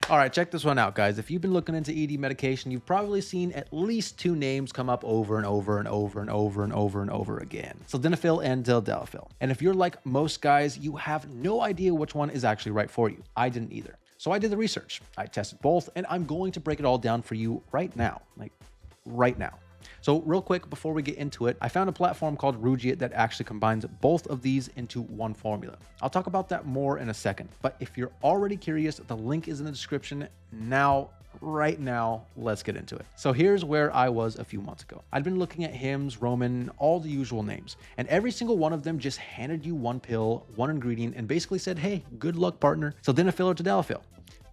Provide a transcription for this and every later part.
All right, check this one out, guys. If you've been looking into ED medication, you've probably seen at least two names come up over and over and over and over and over and over again: Sildenafil and Tadalafil. And if you're like most guys, you have no idea which one is actually right for you. I didn't either. So I did the research. I tested both, and I'm going to break it all down for you right now. Like right now. So real quick, before we get into it, I found a platform called Rugiet that actually combines both of these into one formula. I'll talk about that more in a second, but if you're already curious, the link is in the description. Now, right now, let's get into it. So here's where I was a few months ago. I'd been looking at Hims, Roman, all the usual names, and every single one of them just handed you one pill, one ingredient, and basically said, hey, good luck, partner. Sildenafil or Tadalafil.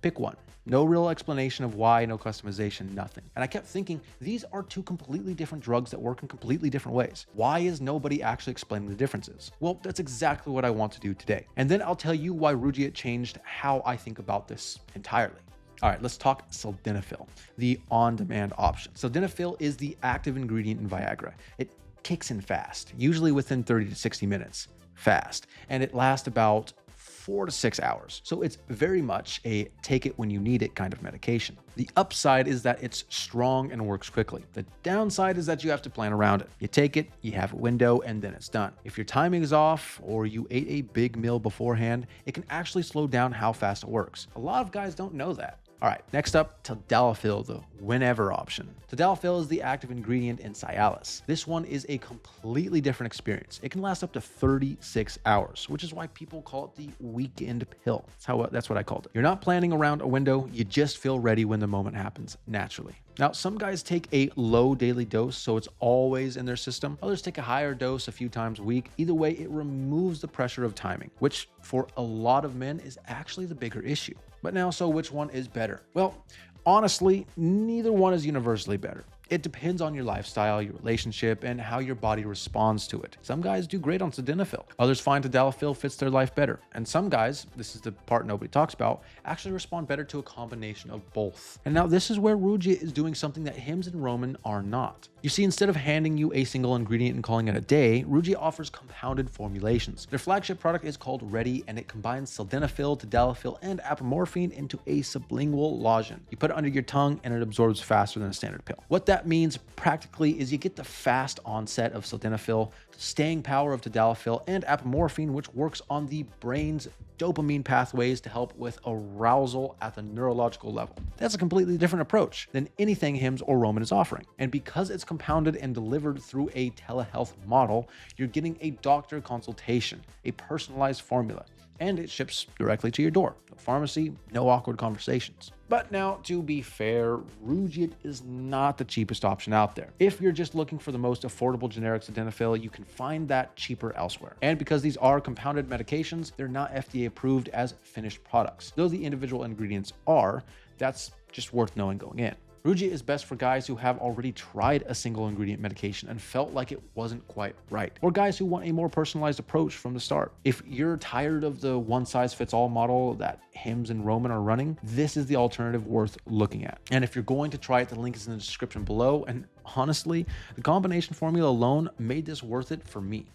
Pick one. No real explanation of why, no customization, nothing. And I kept thinking, these are two completely different drugs that work in completely different ways. Why is nobody actually explaining the differences? Well, that's exactly what I want to do today. And then I'll tell you why Rugiet changed how I think about this entirely. All right, let's talk Sildenafil, the on-demand option. Sildenafil is the active ingredient in Viagra. It kicks in fast, usually within 30 to 60 minutes, fast, and it lasts about 4 to 6 hours. So it's very much a take it when you need it kind of medication. The upside is that it's strong and works quickly. The downside is that you have to plan around it. You take it, you have a window, and then it's done. If your timing is off or you ate a big meal beforehand, it can actually slow down how fast it works. A lot of guys don't know that. All right, next up, Tadalafil, the whenever option. Tadalafil is the active ingredient in Cialis. This one is a completely different experience. It can last up to 36 hours, which is why people call it the weekend pill. That's what I called it. You're not planning around a window, you just feel ready when the moment happens naturally. Now, some guys take a low daily dose, so it's always in their system. Others take a higher dose a few times a week. Either way, it removes the pressure of timing, which for a lot of men is actually the bigger issue. But now, so which one is better? Well, honestly, neither one is universally better. It depends on your lifestyle, your relationship, and how your body responds to it. Some guys do great on Sildenafil. Others find Tadalafil fits their life better. And some guys, this is the part nobody talks about, actually respond better to a combination of both. And now this is where Rugiet is doing something that Hims and Roman are not. You see, instead of handing you a single ingredient and calling it a day, Rugiet offers compounded formulations. Their flagship product is called Ready, and it combines Sildenafil, Tadalafil, and apomorphine into a sublingual lozenge. You put it under your tongue and it absorbs faster than a standard pill. What that means practically is you get the fast onset of Sildenafil, staying power of Tadalafil, and apomorphine, which works on the brain's dopamine pathways to help with arousal at the neurological level. That's a completely different approach than anything Hims or Roman is offering. And because it's compounded and delivered through a telehealth model, you're getting a doctor consultation, a personalized formula, and it ships directly to your door. No pharmacy, no awkward conversations. But now, to be fair, Rugiet is not the cheapest option out there. If you're just looking for the most affordable generic Sildenafil, you can find that cheaper elsewhere. And because these are compounded medications, they're not FDA approved as finished products. Though the individual ingredients are, that's just worth knowing going in. Rugiet is best for guys who have already tried a single ingredient medication and felt like it wasn't quite right, or guys who want a more personalized approach from the start. If you're tired of the one-size-fits-all model that Hims and Roman are running, this is the alternative worth looking at. And if you're going to try it, the link is in the description below. And honestly, the combination formula alone made this worth it for me.